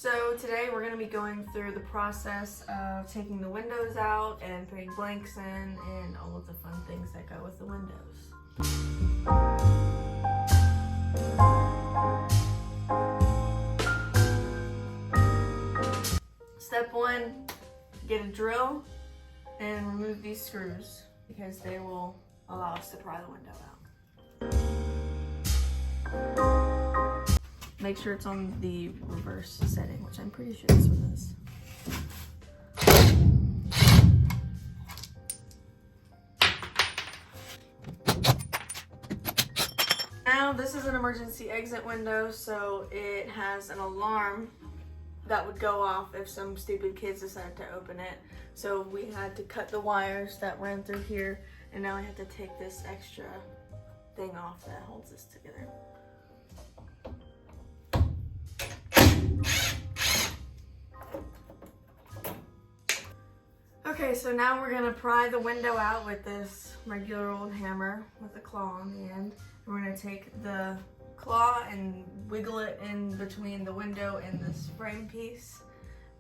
So today we're going to be going through the process of taking the windows out and putting blanks in and all of the fun things that go with the windows. Step 1, get a drill and remove these screws because they will allow us to pry the window out. Make sure it's on the reverse setting, which I'm pretty sure this one is. Now this is an emergency exit window, so it has an alarm that would go off if some stupid kids decided to open it. So we had to cut the wires that ran through here, and now I have to take this extra thing off that holds this together. Okay, so now we're gonna pry the window out with this regular old hammer with a claw on the end. And we're gonna take the claw and wiggle it in between the window and this frame piece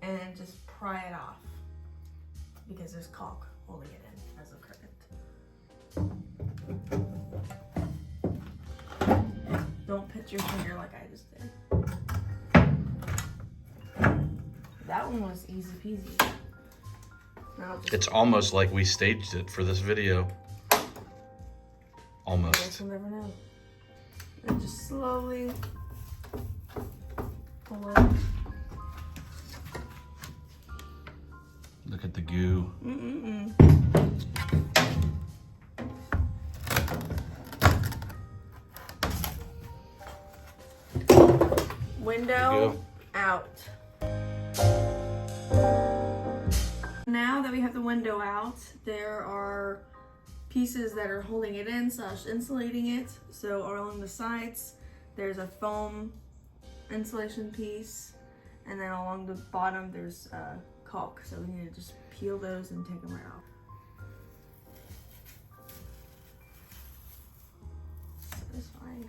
and just pry it off because there's caulk holding it in as of current. Don't put your finger like I just did. That one was easy peasy. It's almost like we staged it for this video. Almost. I guess we'll never know. And just slowly pull it. Look at the goo. Window out. Now that we have the window out, there are pieces that are holding it in / insulating it. So along the sides, there's a foam insulation piece, and then along the bottom, there's caulk. So we need to just peel those and take them right off. Satisfying.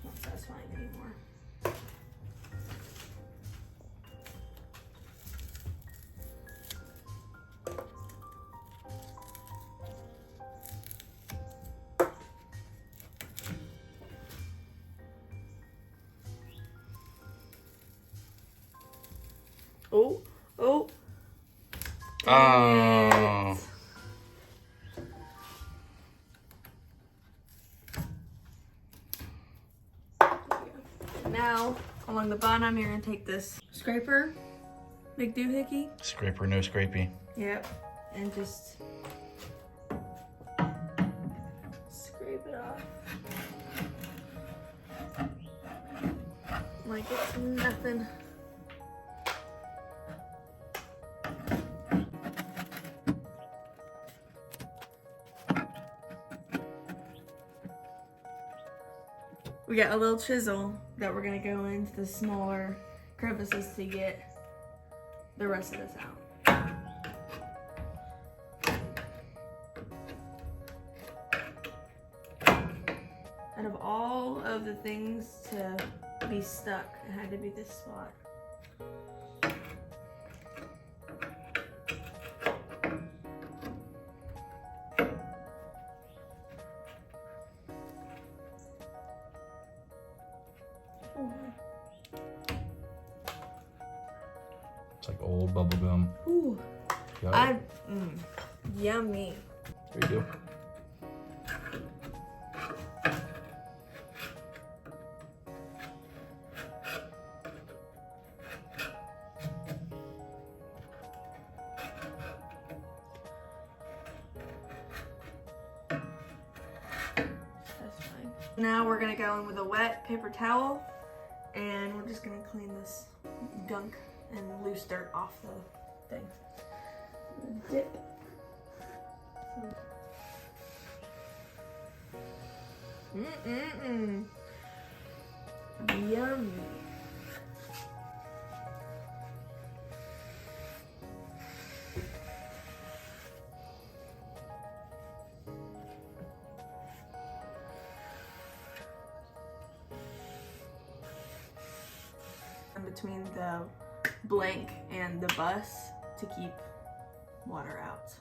Not satisfying anymore. Oh. Oh. Now, along the bottom, you're gonna take this scraper, big doohickey. Scraper, no scrapey. Yep, and just scrape it off. Like it's nothing. We got a little chisel that we're gonna go into the smaller crevices to get the rest of this out. Out of all of the things to be stuck, it had to be this spot. It's like old bubble gum. Ooh. Yummy. There you go. That's fine. Now we're gonna go in with a wet paper towel and we're just gonna clean this gunk and loose dirt off the thing. Dip. Yummy. in between the blank and the bus to keep water out.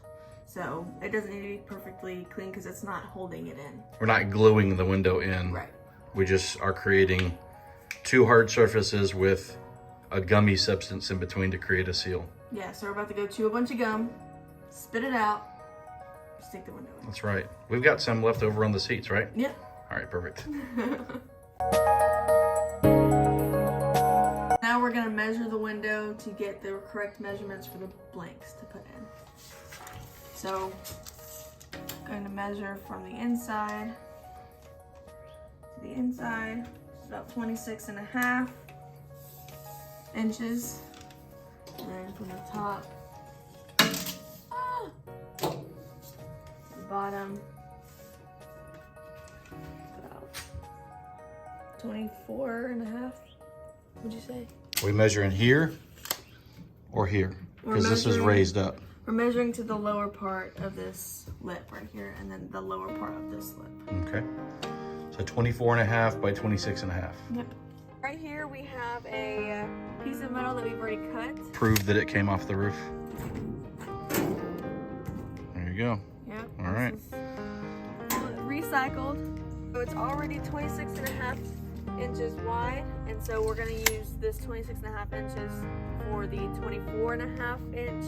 So it doesn't need to be perfectly clean because it's not holding it in. We're not gluing the window in. Right. We just are creating two hard surfaces with a gummy substance in between to create a seal. Yeah, so we're about to go chew a bunch of gum, spit it out, stick the window in. That's right. We've got some left over on the seats, right? Yep. All right, perfect. Now we're gonna measure the window to get the correct measurements for the blanks to put in. So, I'm going to measure from the inside to the inside. It's about 26.5 inches. And then from the top to the bottom, about 24.5. Would you say? We measure in here or here? Because this is raised up. We're measuring to the lower part of this lip right here, and then the lower part of this lip. Okay. So 24.5 by 26.5. Yep. Right here we have a piece of metal that we've already cut. Prove that it came off the roof. There you go. Yep. All right. Recycled. So it's already 26.5 inches wide, and so we're going to use this 26.5 inches for the 24.5 inch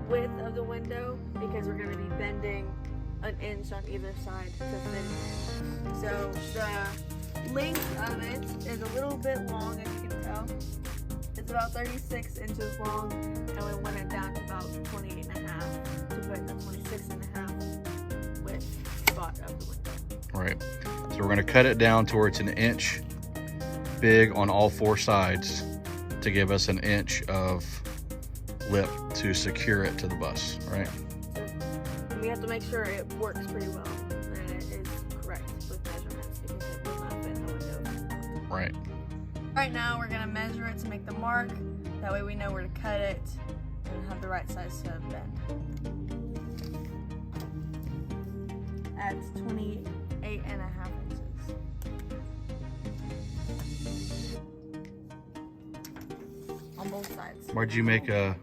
width of the window, because we're going to be bending an inch on either side to fit it. So the length of it is a little bit long, as you can tell. It's about 36 inches long, and we want it down to about 28.5 to put the 26.5 width spot of the window. All right. So we're going to cut it down to where it's an inch big on all four sides to give us an inch of lip to secure it to the bus, right? So we have to make sure it works pretty well and it is correct with measurements, because it will not fit in the window. Right. Right now we're going to measure it to make the mark. That way we know where to cut it and have the right size to bend. At 28.5 inches. On both sides. What did you make a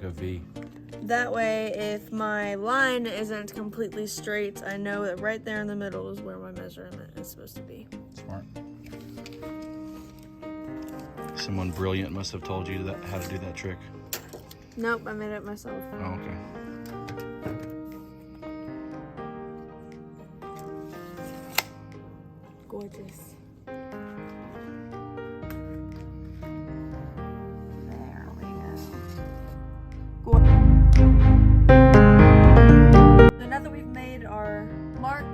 V? That way, if my line isn't completely straight, I know that right there in the middle is where my measurement is supposed to be. Smart. Someone brilliant must have told you that how to do that trick. Nope, I made it myself. Oh, okay. Gorgeous. So now that we've made our mark,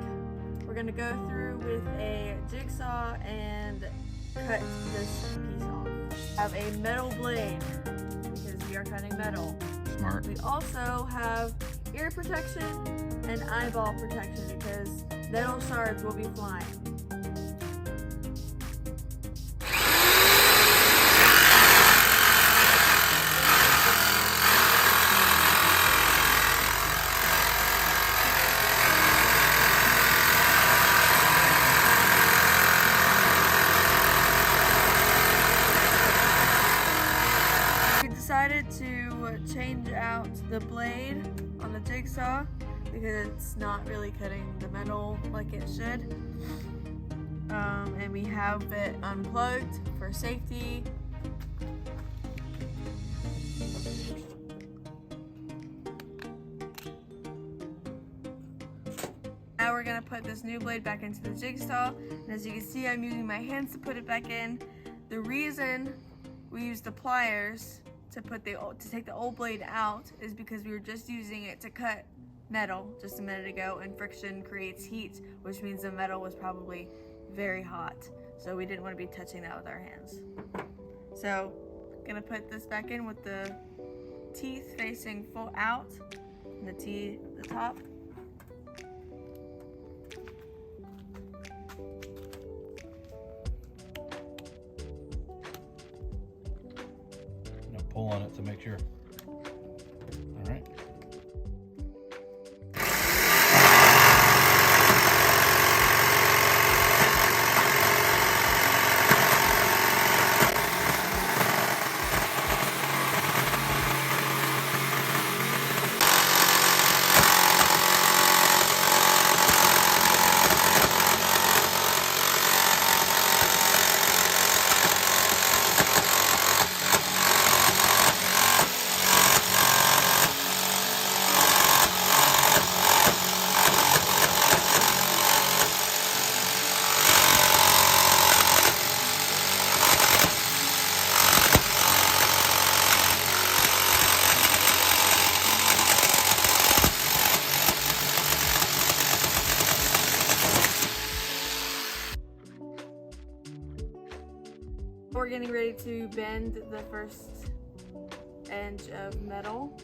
we're going to go through with a jigsaw and cut this piece off. Have a metal blade, because we are cutting metal. Smart. We also have ear protection and eyeball protection, because metal shards will be flying. Decided to change out the blade on the jigsaw because it's not really cutting the metal like it should. And we have it unplugged for safety. Now we're gonna put this new blade back into the jigsaw, and as you can see, I'm using my hands to put it back in. The reason we use the pliers to take the old blade out is because we were just using it to cut metal just a minute ago, and friction creates heat, which means the metal was probably very hot. So we didn't want to be touching that with our hands. So gonna put this back in with the teeth facing full out and the top. Pull on it to make sure. All right. We're getting ready to bend the first edge of metal,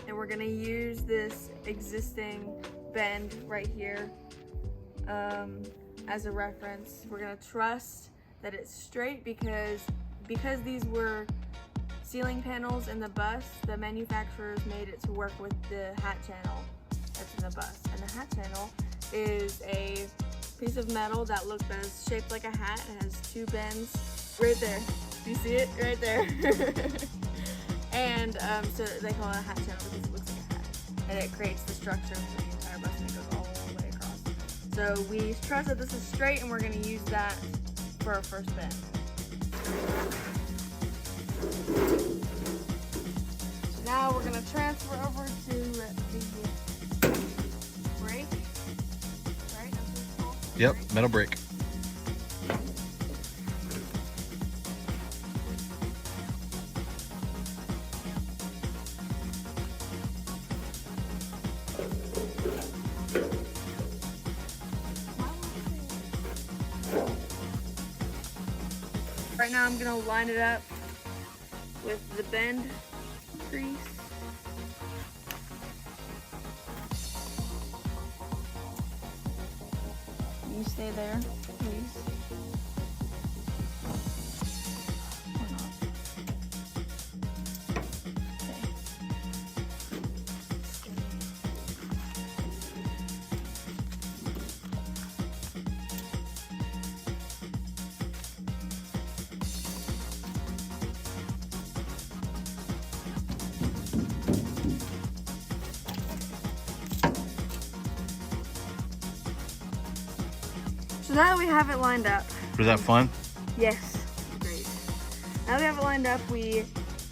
and we're gonna use this existing bend right here as a reference. We're gonna trust that it's straight because these were ceiling panels in the bus, the manufacturers made it to work with the hat channel that's in the bus. And the hat channel is a piece of metal that is shaped like a hat. It has two bends right there. Do you see it? Right there. And so they call it a hat channel because it looks like a hat. And it creates the structure for the entire bus and it goes all the way across. So we trust that this is straight and we're going to use that for our first bend. So now we're going to transfer over to the brake. Right? That's what it's called? Yep, Brake. metal brake. Right now I'm gonna line it up with the bend grease. You stay there, please. Or not. Okay. So now that we have it lined up, Was that fun? yes, great. Now that we have it lined up, we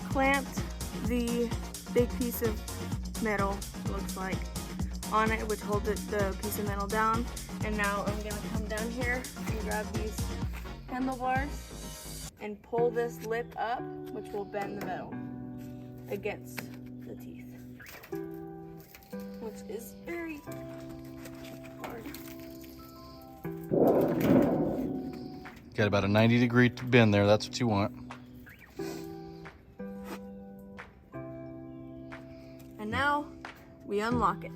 clamped the big piece of metal, it looks like, on it, which holds the piece of metal down. And now I'm gonna come down here and grab these handlebars and pull this lip up, which will bend the metal against the teeth, which is very hard. Got about a 90-degree bend there. That's what you want. And now we unlock it.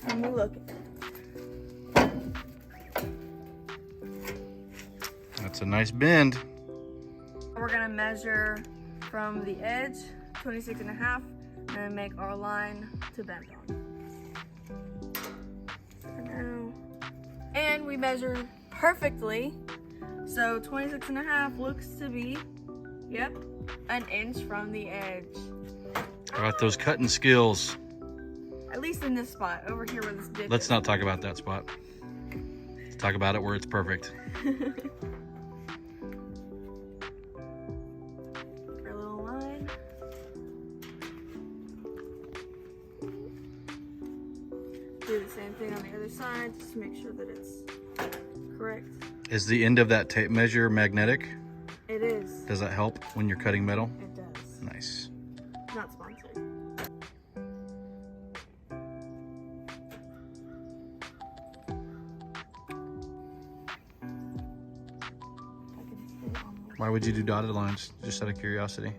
And we look at it. That's a nice bend. We're gonna measure from the edge, 26.5, and make our line to bend on. And we measure perfectly. So 26.5 looks to be, yep, an inch from the edge. Got those cutting skills. At least in this spot, over here where this dip Let's is. not talk about that spot. Let's talk about it where it's perfect. Our little line. Do the same thing on the other side, just to make sure that it's correct. Is the end of that tape measure magnetic? It is. Does that help when you're cutting metal? It does. Nice. Not sponsored. Why would you do dotted lines? Just out of curiosity.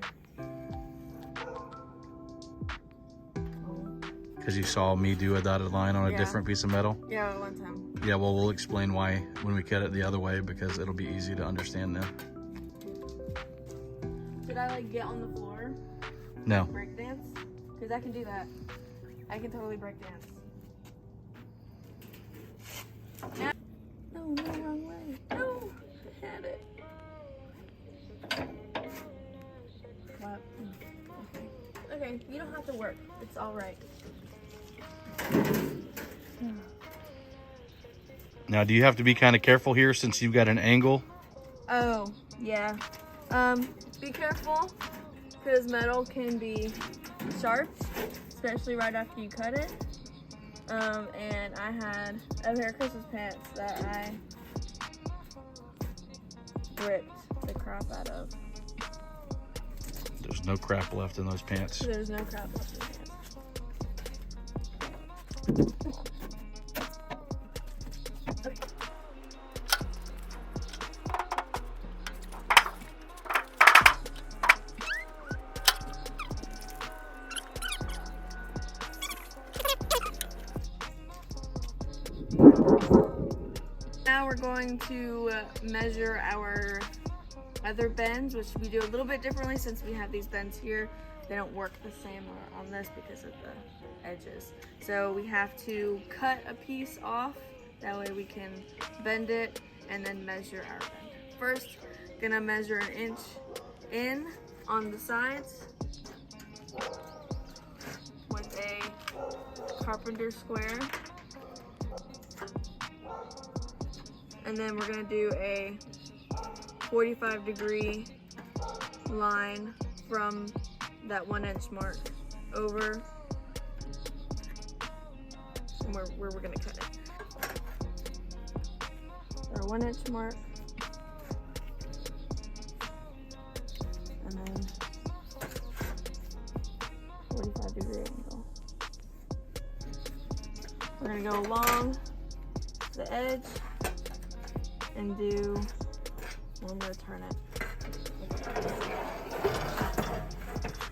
Because you saw me do a dotted line on a different piece of metal? Yeah, one time. Yeah, well, we'll explain why when we cut it the other way, because it'll be easy to understand then. Should I like get on the floor? No. Break dance? Because I can do that. I can totally break dance. No, wrong way. No, I had it. What? Okay, you don't have to work. It's all right. Now, do you have to be kind of careful here since you've got an angle? Oh, yeah. Be careful, because metal can be sharp, especially right after you cut it. And I had a pair of Christmas pants that I ripped the crap out of. There's no crap left in those pants. There's no crap left in the pants. Okay. Now we're going to measure our other bends, which we do a little bit differently since we have these bends here. They don't work the same on this because of the edges. So we have to cut a piece off, that way we can bend it and then measure our bend. First, gonna measure 1 inch in on the sides with a carpenter square. And then we're gonna do a 45-degree line from that 1 inch mark over where we're gonna cut it. Our 1 inch mark. And then 45-degree angle. We're gonna go along the edge and do, I'm gonna turn it.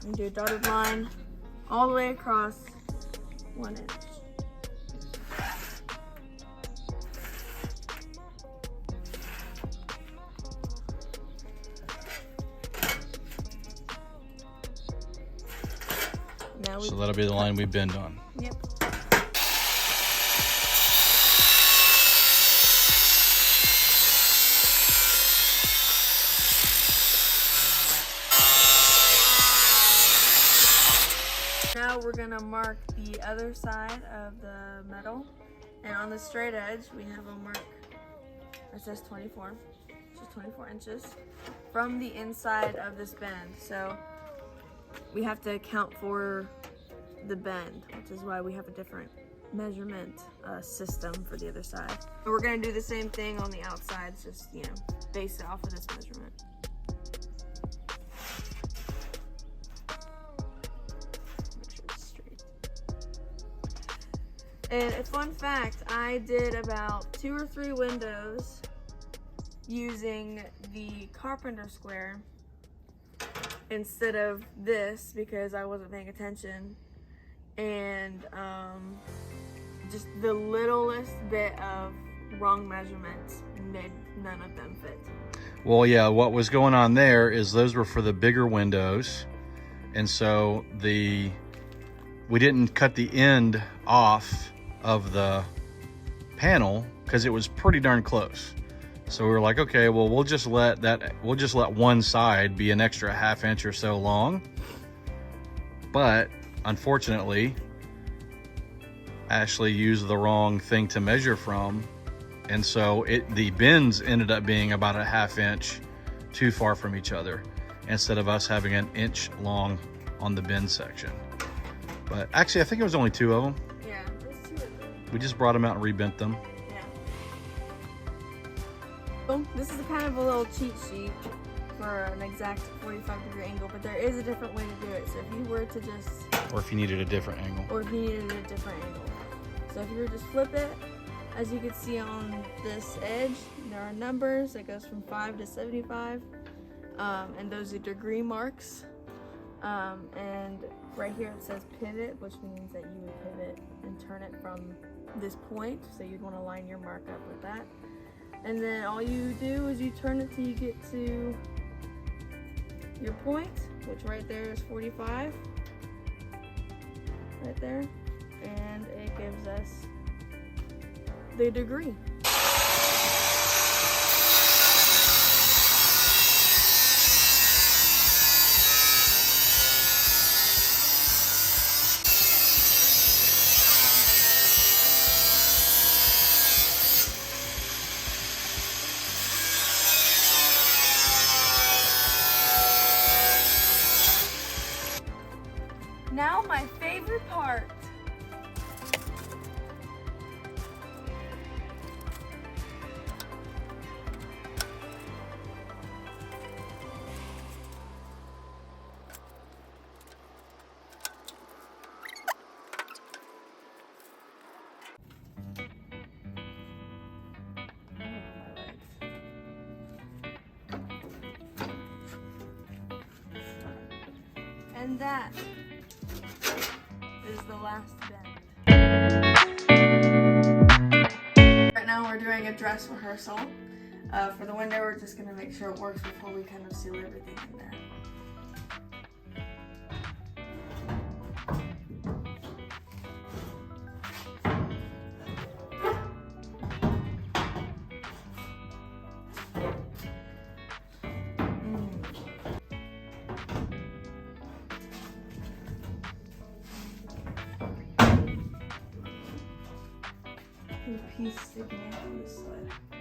And do a dotted line all the way across 1 inch. Now So that'll be the line we bend on. Yep. Now we're gonna mark the other side of the metal, and on the straight edge we have a mark that says 24, which is 24 inches from the inside of this bend. So we have to account for the bend, which is why we have a different measurement system for the other side. And we're gonna do the same thing on the outsides, just, you know, base it off of this measurement. Make sure it's straight. And a fun fact, I did about 2 or 3 windows using the carpenter square instead of this because I wasn't paying attention, and just the littlest bit of wrong measurements made none of them fit. Well, yeah, what was going on there is those were for the bigger windows, and so we didn't cut the end off of the panel because it was pretty darn close. So we were like, okay, well, we'll just let one side be an extra ½ inch or so long. But unfortunately, Ashley used the wrong thing to measure from, and so the bends ended up being about a ½ inch too far from each other, instead of us having 1 inch long on the bend section. But actually, I think it was only 2 of them. Yeah, there's 2 of them. We just brought them out and rebent them. This is kind of a little cheat sheet for an exact 45-degree angle, but there is a different way to do it. So if you were to just... Or if you needed a different angle. Or if you needed a different angle. So if you were to just flip it, as you can see on this edge, there are numbers that goes from 5 to 75, and those are degree marks. And right here it says pivot, which means that you would pivot and turn it from this point. So you'd want to line your mark up with that. And then all you do is you turn it till you get to your point, which right there is 45, right there, and it gives us the degree. Now my favorite part. And that is the last bend. doing a dress rehearsal. For the window, we're just gonna make sure it works before we kind of seal everything in there. A piece sticking out on this side.